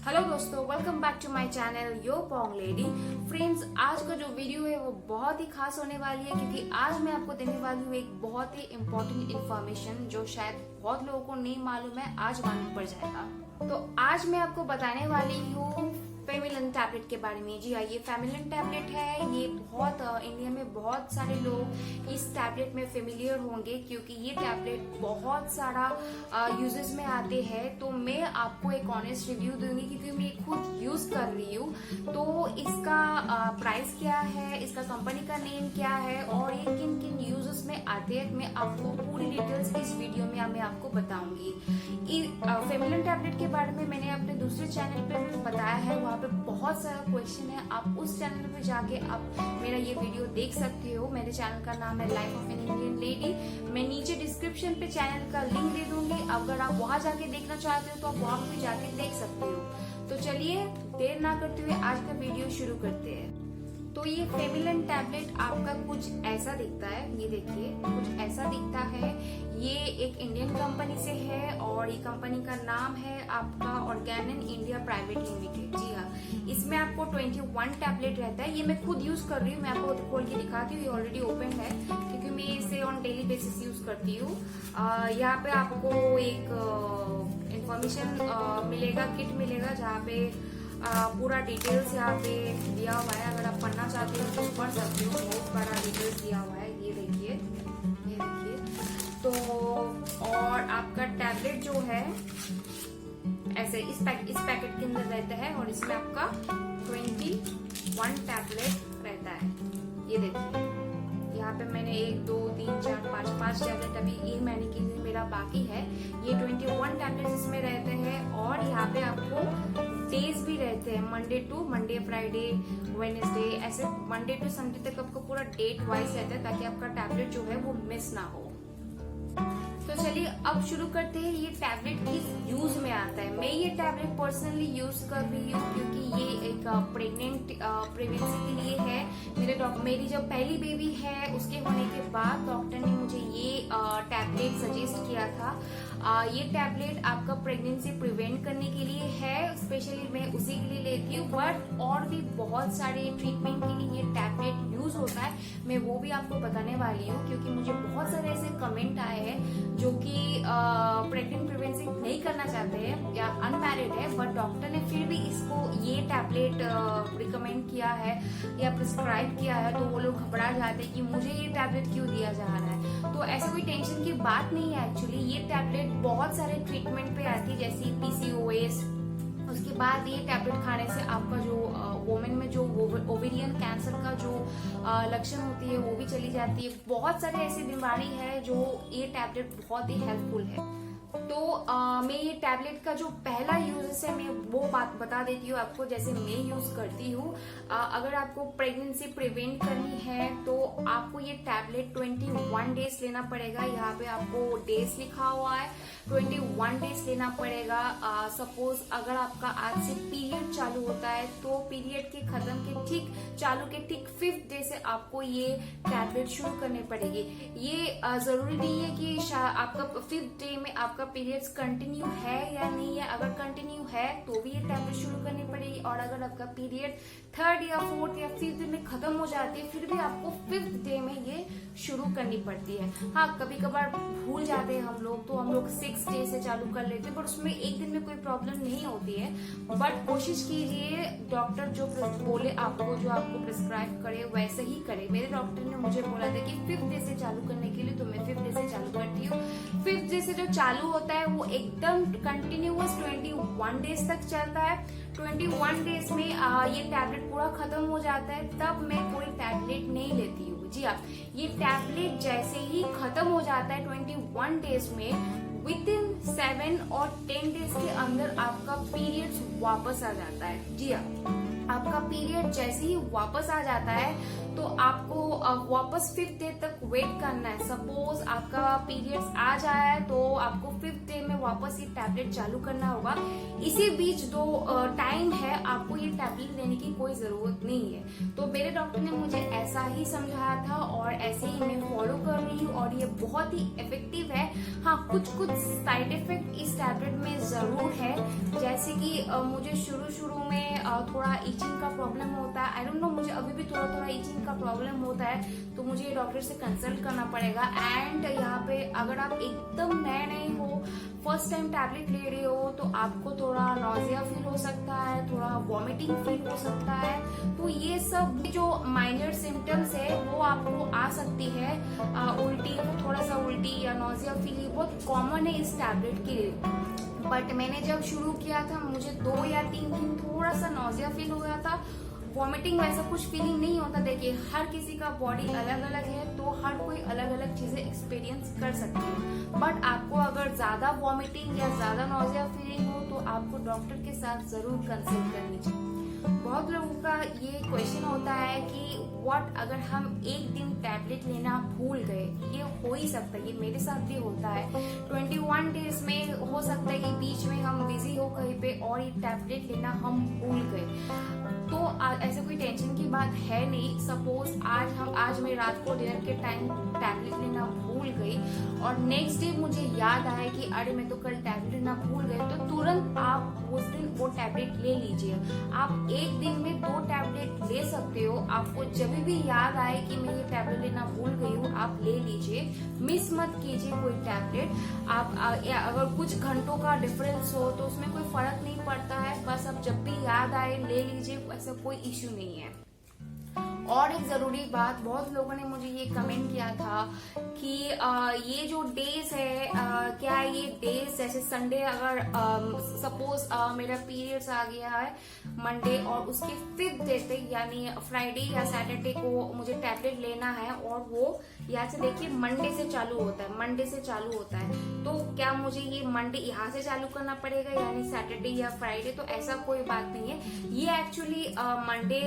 Hello दोस्तों, welcome back to my channel yo pong lady. Friends, आज का जो वीडियो है वो बहुत ही खास होने वाली है क्योंकि आज मैं आपको देने वाली हूँ एक बहुत ही इम्पोर्टेंट इन्फॉर्मेशन जो शायद बहुत लोगों को नहीं मालूम है, आज मालूम पड़ जाएगा। तो आज मैं आपको बताने वाली हूँ फेमिलन टैबलेट के बारे में। जी हाँ, ये फेमिलन टैबलेट है। ये बहुत इंडिया में बहुत सारे लोग इस टैबलेट में फेमिलियर होंगे क्योंकि ये टैबलेट बहुत सारा यूजेस में आते हैं। तो मैं आपको एक ऑनेस्ट रिव्यू दूंगी क्योंकि मैं खुद यूज कर रही हूँ। तो इसका प्राइस क्या है, इसका कंपनी का नेम क्या है और ये किन किन यूजेस में आते हैं, मैं आपको पूरी डिटेल्स इस वीडियो में मैं आपको बताऊंगी। फेमिलन टैबलेट के बारे में मैंने अपने दूसरे चैनल पे बताया है, वहाँ पे बहुत सारा क्वेश्चन है। आप उस चैनल पे जाके आप मेरा ये वीडियो देख सकते हो। मेरे चैनल का नाम है life of an Indian lady. मैं नीचे डिस्क्रिप्शन पे चैनल का लिंक दे दूंगी। अगर आप वहाँ जाके देखना चाहते हो तो आप वहाँ पे जाके देख सकते हो। तो चलिए देर ना करते हुए आज का वीडियो शुरू करते हैं। तो ये फेमिलन टैबलेट आपका कुछ ऐसा दिखता है, ये देखिए कुछ ऐसा दिखता है। ये एक इंडियन कंपनी से है और ये कंपनी का नाम है आपका ऑर्गेनिन इंडिया प्राइवेट लिमिटेड। जी हाँ, इसमें आपको 21 टैबलेट रहता है। ये मैं खुद यूज कर रही हूँ, मैं आपको खोल के दिखाती हूँ। ये ऑलरेडी ओपन है क्योंकि मैं इसे ऑन डेली बेसिस यूज करती हूँ। यहाँ पे आपको एक इंफॉर्मेशन मिलेगा, किट मिलेगा जहाँ पे पूरा डिटेल्स यहाँ पे दिया हुआ है। अगर आप पढ़ना चाहते हो तो पढ़ सकते हो, बहुत सारा डिटेल्स दिया हुआ है। ये देखिए, ये देखिए। तो और आपका टैबलेट जो है ऐसे इस पैकेट के अंदर रहता है और इसमें आपका 21 टैबलेट रहता है। ये देखिए, यहाँ पे मैंने 1 2 3 4 5 टैबलेट अभी ये महीने के लिए मेरा बाकी है। ये 21 टैबलेट इसमें रहते हैं और यहाँ पे आपको डेज भी रहते हैं, मंडे फ्राइडे वेडनेसडे, ऐसे मंडे टू संडे तक आपको पूरा डेट वाइज रहता है ताकि आपका टैबलेट जो है वो मिस ना हो। तो चलिए अब शुरू करते हैं। ये टैबलेट किस यूज में आता है। मैं ये टैबलेट पर्सनली यूज कर रही हूँ क्योंकि ये एक प्रेग्नेंट प्रेगनेंसी के लिए है। मेरी जब पहली बेबी है उसके होने के बाद डॉक्टर ने मुझे ये टैबलेट सजेस्ट किया था। ये टैबलेट आपका प्रेगनेंसी प्रिवेंट करने के लिए है, स्पेशली मैं उसी के लिए लेती हूँ। बट और भी बहुत सारे ट्रीटमेंट के लिए ये टैबलेट यूज होता है, मैं वो भी आपको बताने वाली हूँ क्योंकि मुझे बहुत सारे ऐसे कमेंट आए हैं जो कि प्रेग्नेंट प्रिवेंसी नहीं करना चाहते हैं या अनमैरिड है, बट डॉक्टर ने फिर भी इसको ये टैबलेट रिकमेंड किया है या प्रिस्क्राइब किया है। तो वो लोग घबरा जाते हैं कि मुझे ये टैबलेट क्यों दिया जा रहा है। तो ऐसा कोई टेंशन की बात नहीं है। एक्चुअली ये टैबलेट बहुत सारे ट्रीटमेंट पे आती है, जैसे PCOS। उसके बाद ये टैबलेट खाने से आपका जो वोमेन में जो ओवेरियन कैंसर का जो लक्षण होती है वो भी चली जाती है। बहुत सारे ऐसी बीमारी है जो ये टैबलेट बहुत ही हेल्पफुल है। तो मैं ये टैबलेट का जो पहला यूज है मैं वो बात बता देती हूँ आपको, जैसे मैं यूज करती हूँ। अगर आपको प्रेगनेंसी प्रिवेंट करनी है तो आपको ये टैबलेट 21 डेज लेना पड़ेगा। यहाँ पे आपको डेज लिखा हुआ है, 21 डेज लेना पड़ेगा। सपोज अगर आपका आज से पीरियड चालू होता है तो पीरियड के खत्म के ठीक चालू के ठीक 5th डे से आपको ये टैबलेट शुरू करने पड़ेगी। ये जरूरी नहीं है कि आपका 5th डे में आपका पीरियड्स कंटिन्यू है या नहीं है। अगर कंटिन्यू है तो भी ये टैबलेट शुरू करनी पड़ेगी और अगर आपका पीरियड 3rd या 4th या 5th डे में खत्म हो जाती है फिर भी आपको 5th डे में ये शुरू करनी पड़ती है। हाँ, कभी कभार भूल जाते हैं हम लोग, तो हम लोग 6th डे से चालू कर लेते हैं, बट उसमें एक दिन में कोई प्रॉब्लम नहीं होती है। बट कोशिश कीजिए डॉक्टर जो बोले आपको, जो आपको प्रिस्क्राइब करे वैसे ही करे। मेरे डॉक्टर ने मुझे बोला था कि 5th डे से चालू करने के लिए, तो मैं 5th डे से चालू करती हूँ। 5th डे से जो चालू होता है वो एकदम कंटिन्यूअस 21 डेज तक चलता है। 21 डेज में ये टैबलेट पूरा खत्म हो जाता है, तब मैं कोई टैबलेट नहीं लेती हूँ। जी हाँ, ये टैबलेट जैसे ही खत्म हो जाता है 21 डेज में, विदिन 7 और 10 डेज के अंदर आपका पीरियड्स वापस आ जाता है। जी हाँ, आपका पीरियड जैसे ही वापस आ जाता है तो आपको वापस 5th डे तक वेट करना है। सपोज आपका पीरियड्स आ जाए तो आपको 5th डे में वापस ये टैबलेट चालू करना होगा। इसी बीच जो टाइम है आपको ये टैबलेट लेने की कोई जरूरत नहीं है। तो मेरे डॉक्टर ने मुझे ऐसा ही समझाया था और ऐसे ही मैं फॉलो कर रही हूँ और ये बहुत ही इफेक्टिव है। हाँ, कुछ साइड इफेक्ट इस टैबलेट में जरूर है, जैसे कि मुझे शुरू में थोड़ा इचिंग का प्रॉब्लम होता है। आई डोंट नो, मुझे अभी भी थोड़ा इचिंग का प्रॉब्लम होता है, तो मुझे डॉक्टर से कंसल्ट करना पड़ेगा। एंड यहाँ पे अगर आप एकदम नए हो, फर्स्ट टाइम टैबलेट ले रहे हो, तो आपको थोड़ा नॉजिया फील हो सकता है, थोड़ा वॉमिटिंग फील हो सकता है। तो ये सब जो माइनर सिम्टम्स है वो आपको आ सकती है। उल्टी, थोड़ा सा उल्टी या नॉजिया फील बहुत कॉमन है इस टैबलेट के लिए। बट मैंने जब शुरू किया था मुझे 2 या 3 दिन थोड़ा सा नॉजिया फील हो गया था। वॉमिटिंग वैसा कुछ फीलिंग नहीं होता। देखिए, हर किसी का बॉडी अलग अलग है, तो हर कोई अलग अलग चीजें एक्सपीरियंस कर सकती है। बट आपको अगर ज्यादा वॉमिटिंग या ज्यादा नॉजिया फीलिंग हो तो आपको डॉक्टर के साथ जरूर कंसल्ट करनी चाहिए। बहुत लोगों का ये क्वेश्चन होता है कि व्हाट अगर हम एक दिन टैबलेट लेना भूल गए। ये हो ही सकता है, ये मेरे साथ भी होता है। 21 डेज में हो सकता है कि बीच में हम बिजी हो कहीं पे और ये टैबलेट लेना हम भूल गए। तो ऐसे कोई टेंशन की बात है नहीं। सपोज आज मैं रात को डिनर के टाइम टैबलेट लेना भूल गई और नेक्स्ट डे मुझे याद आया कि अरे मैं तो कल टैबलेट लेना भूल गई, तो तुरंत आप उस दिन वो टैबलेट ले लीजिए। आप एक दिन में 2 टैबलेट ले सकते हो। आपको जब भी याद आए कि मैं ये टैबलेट लेना भूल गई हूँ, आप ले लीजिए। मिस मत कीजिए कोई टैबलेट। आप अगर कुछ घंटों का डिफरेंस हो तो उसमें कोई फर्क नहीं पड़ता है। बस आप जब भी याद आए ले लीजिए, ऐसा कोई इश्यू नहीं है। और एक जरूरी बात, बहुत लोगों ने मुझे ये कमेंट किया था कि ये जो डेज है, क्या ये डेज जैसे संडे अगर सपोज मेरा पीरियड्स आ गया है मंडे और उसके 5th डे तक यानी फ्राइडे या सैटरडे को मुझे टैबलेट लेना है और वो यहाँ से देखिए मंडे से चालू होता है, तो क्या मुझे ये मंडे यहाँ से चालू करना पड़ेगा यानी सैटरडे या फ्राइडे? तो ऐसा कोई बात नहीं है। ये एक्चुअली मंडे,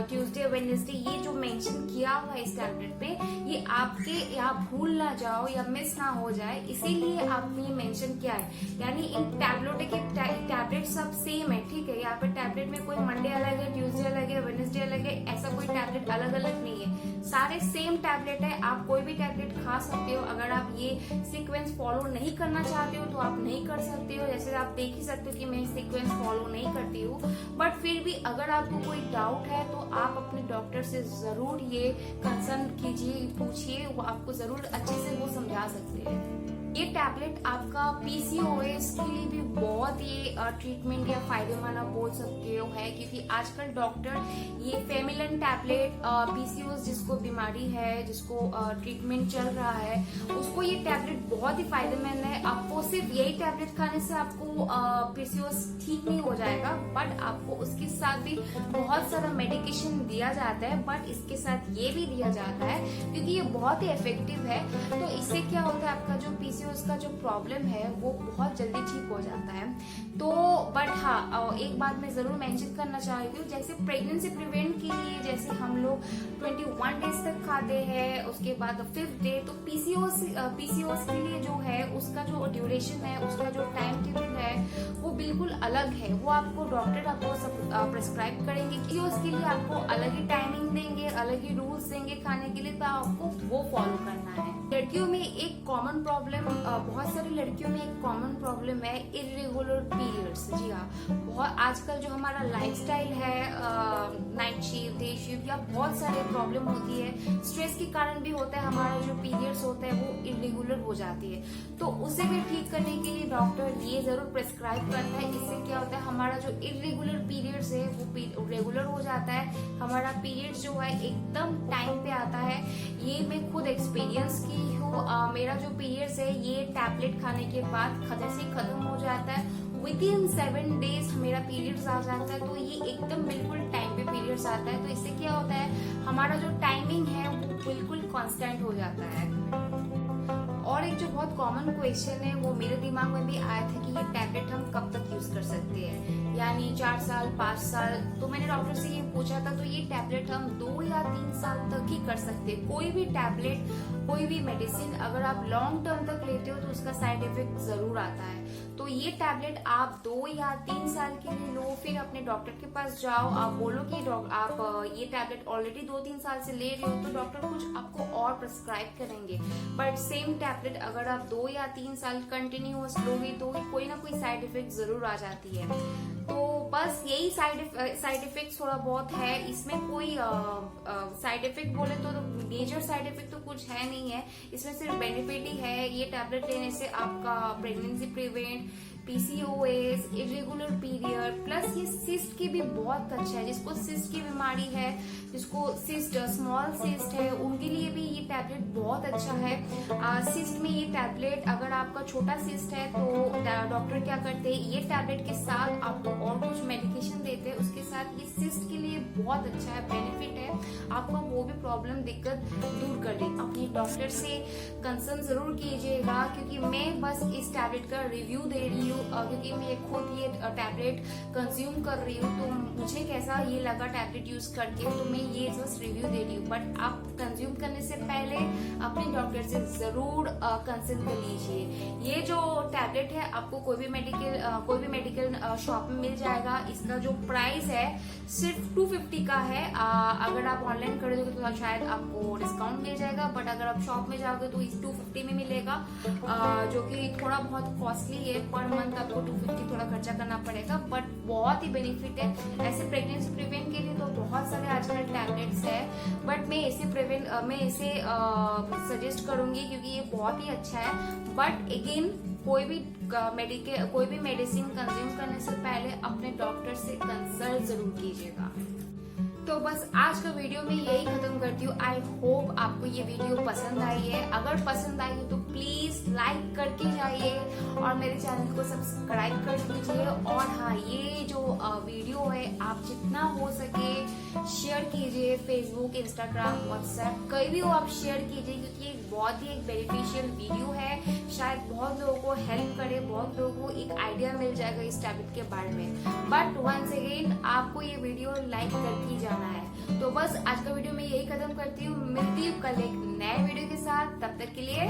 ट्यूसडे, वेडनेसडे ये जो मेंशन किया हुआ है इस टैबलेट पे, ये आपके यहाँ भूल ना जाओ या मिस ना हो जाए, इसीलिए आपने ये मेंशन किया है। यानी इन टैबलेट सब सेम है, ठीक है। यहाँ पे टैबलेट में कोई मंडे अलग है, ट्यूसडे अलग है, वेडनेसडे अलग है, ऐसा कोई टैबलेट अलग अलग नहीं है। सारे सेम टैबलेट है। आप कोई भी टैबलेट खा सकते हो। अगर आप ये सीक्वेंस फॉलो नहीं करना चाहते हो तो आप नहीं कर सकते हो। जैसे आप देख ही सकते हो कि मैं सीक्वेंस फॉलो नहीं करती हूँ, बट फिर भी अगर आपको कोई डाउट है तो आप अपने डॉक्टर से जरूर ये कंसर्न कीजिए, पूछिए, वो आपको जरूर अच्छे से वो समझा सकते हैं। ये टैबलेट आपका पीसीओएस के लिए भी बहुत ही ट्रीटमेंट या फायदेमंद आप बोल सकते हो है, क्योंकि आजकल डॉक्टर ये फेमिलन टैबलेट पीसीओएस जिसको बीमारी है, जिसको ट्रीटमेंट चल रहा है, उसको ये टैबलेट बहुत ही फायदेमंद है। आपको सिर्फ यही टैबलेट खाने से आपको पीसीओएस ठीक नहीं हो जाएगा, बट आपको उसके साथ भी बहुत सारा मेडिकेशन दिया जाता है, बट इसके साथ ये भी दिया जाता है क्योंकि ये बहुत ही इफेक्टिव है। तो इससे क्या होता है, आपका जो पीसीओएस का जो प्रॉब्लम है वो बहुत जल्दी ठीक हो जाता है। तो बट हाँ, एक बात मैं जरूर मेंशन करना चाहती हूँ, जैसे प्रेगनेंसी प्रिवेंट के लिए जैसे हम लोग 21 डेज तक खाते हैं, उसके बाद 5th डे, तो पीसीओएस के लिए जो है उसका जो ड्यूरेशन है, उसका जो टाइम टेबल है वो बिल्कुल अलग है। वो आपको डॉक्टर आपको प्रिस्क्राइब करेंगे कि उसके लिए आपको अलग ही टाइमिंग देंगे, अलग ही रूल्स देंगे खाने के लिए, तो आपको वो फॉलो करना है। लड़कियों में एक कॉमन प्रॉब्लम, बहुत सारी लड़कियों में एक कॉमन प्रॉब्लम है इरेगुलर पीरियड्स। जी हाँ, बहुत आजकल जो हमारा लाइफस्टाइल है, नाइट शिफ्ट, डे शिफ्ट, या बहुत सारे प्रॉब्लम होती है, स्ट्रेस के कारण भी होता है, हमारा जो पीरियड्स होता है वो इरेगुलर हो जाती है। तो उसे भी ठीक करने के लिए डॉक्टर ये जरूर प्रिस्क्राइब करता है। इससे क्या होता है, हमारा जो इरेगुलर पीरियड्स है वो रेगुलर हो जाता है, हमारा पीरियड्स जो है एकदम टाइम पे आता है। ये मैं खुद एक्सपीरियंस की हूँ। मेरा जो पीरियड्स है ये टैबलेट खाने के बाद जैसे ही खत्म हो जाता है, विदिन 7 डेज मेरा पीरियड्स आ जाता है। तो ये एकदम बिल्कुल टाइम पे पीरियड्स आता है। तो इससे क्या होता है, हमारा जो टाइमिंग है वो बिल्कुल कांस्टेंट हो जाता है। और एक जो बहुत कॉमन क्वेश्चन है वो मेरे दिमाग में भी आया था कि ये टैबलेट हम कब तक यूज कर सकते हैं, यानी 4 साल 5 साल। तो मैंने डॉक्टर से ये पूछा था, तो ये टैबलेट हम 2 या 3 साल तक ही कर सकते हैं। कोई भी टैबलेट, कोई भी मेडिसिन अगर आप लॉन्ग टर्म तक लेते हो तो उसका साइड इफेक्ट जरूर आता है। तो ये टैबलेट आप 2 या 3 साल के लिए लो, फिर अपने डॉक्टर के पास जाओ, आप बोलो कि आप ये टैबलेट ऑलरेडी 2-3 साल से ले रहे हो, तो डॉक्टर कुछ आपको और प्रिस्क्राइब करेंगे। बट सेम टैबलेट अगर आप 2 या 3 साल कंटिन्यूअस लोगे तो कोई ना कोई साइड इफेक्ट जरूर आ जाती है। तो बस यही साइड इफेक्ट थोड़ा बहुत है, इसमें कोई साइड इफेक्ट बोले तो मेजर साइड इफेक्ट तो कुछ है नहीं है, इसमें सिर्फ बेनिफिट ही है। ये टैबलेट लेने से आपका pregnancy prevent, PCOS, irregular period, plus ये सिस्ट की भी बहुत अच्छा है। जिसको सिस्ट की बीमारी है, जिसको सिस्ट स्मॉल सिस्ट है, उनके लिए भी ये टैबलेट बहुत अच्छा है। सिस्ट में ये टैबलेट, अगर आपका छोटा सिस्ट है तो डॉक्टर क्या करते हैं, ये टैबलेट के साथ आपको और कुछ मेडिकेशन देते हैं, उसके साथ ये सिस्ट के लिए बहुत अच्छा है, बेनिफिट है, आपका वो भी प्रॉब्लम दिक्कत दूर कर देगा। अपने डॉक्टर से कंसर्न जरूर कीजिएगा, क्योंकि मैं बस इस टैबलेट का रिव्यू दे रही हूँ, क्योंकि मैं खुद ये टैबलेट कंज्यूम कर रही हूँ, तो मुझे कैसा ये लगा टैबलेट यूज करके, तो मैं ये जस्ट रिव्यू दे रही हूँ। बट आप कंज्यूम करने से पहले अपने डॉक्टर से जरूर कंसल्ट कर लीजिए। ये जो टैबलेट है आपको कोई भी मेडिकल शॉप में मिल जाएगा। इसका जो प्राइस है सिर्फ 250 का है। अगर आप ऑनलाइन खरीदोगे तो शायद आपको डिस्काउंट मिल जाएगा, बट अगर आप शॉप में जाओगे तो इस 250 में मिलेगा, जो कि थोड़ा बहुत कॉस्टली है। पर मंथ आपको 250 थोड़ा खर्चा करना पड़ेगा, बट बहुत ही बेनिफिट है। ऐसे प्रेगनेंसी प्रिवेंट के लिए तो बहुत सारे आजकल टैबलेट्स है, बट मैं इसे सजेस्ट करूंगी क्योंकि ये बहुत ही अच्छा है। बट अगेन कोई भी मेडिसिन कंज्यूम करने से पहले अपने डॉक्टर से कंसल्ट जरूर कीजिएगा। तो बस आज का वीडियो में यही खत्म करती हूँ। आई होप आपको ये वीडियो पसंद आई है। अगर पसंद आई हो तो प्लीज लाइक करके जाइए और मेरे चैनल को सब्सक्राइब कर दीजिए। और हाँ, ये जो वीडियो है आप जितना हो सके शेयर कीजिए, फेसबुक, इंस्टाग्राम, व्हाट्सएप, कहीं भी हो आप शेयर कीजिए, क्योंकि ये बहुत ही एक बेनिफिशियल वीडियो है। शायद बहुत लोगों को हेल्प करे, बहुत लोगों को एक आइडिया मिल जाएगा इस टैबलेट के बारे में। बट वंस अगेन आपको ये वीडियो लाइक करके जाना है। तो बस आज का वीडियो मैं यही खत्म करती हूँ। मिलती हूँ कल एक नए वीडियो के साथ, तब तक के लिए